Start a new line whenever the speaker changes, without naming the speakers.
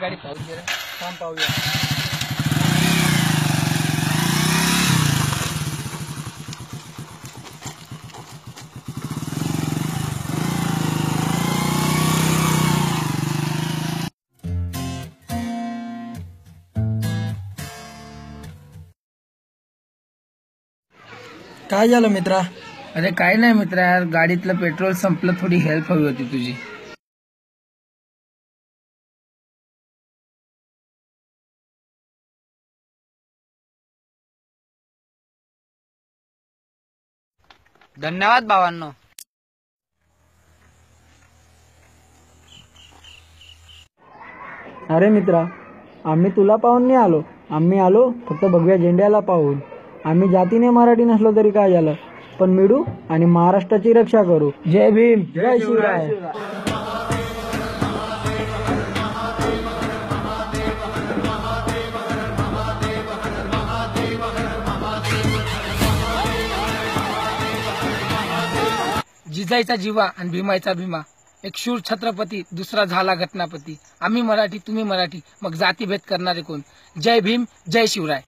गाडी पाहून घे रे. थांब पाहूया.
काय झालं मित्रा?
अरे काय नाही मित्र, यार गाडीतलं पेट्रोल संपलं, थोडी हेल्प हवी होती तुझी. धन्यवाद भावांनो.
अरे मित्रा, आम्ही तुला पाहून नाही आलो, आम्ही आलो फक्त भगव्या झेंड्याला पाहून. आम्ही जातीने मराठी नसलो तरी काय झालं, पण मिळू आणि महाराष्ट्राची रक्षा करू. जय भीम, जय शिवराय.
जिजाईचा जिवा आणि भीमाईचा भीमा. एक शूर छत्रपती, दुसरा झाला घटनापती. आम्ही मराठी, तुम्ही मराठी, मग जातीभेद करणारे कोण? जय भीम, जय शिवराय.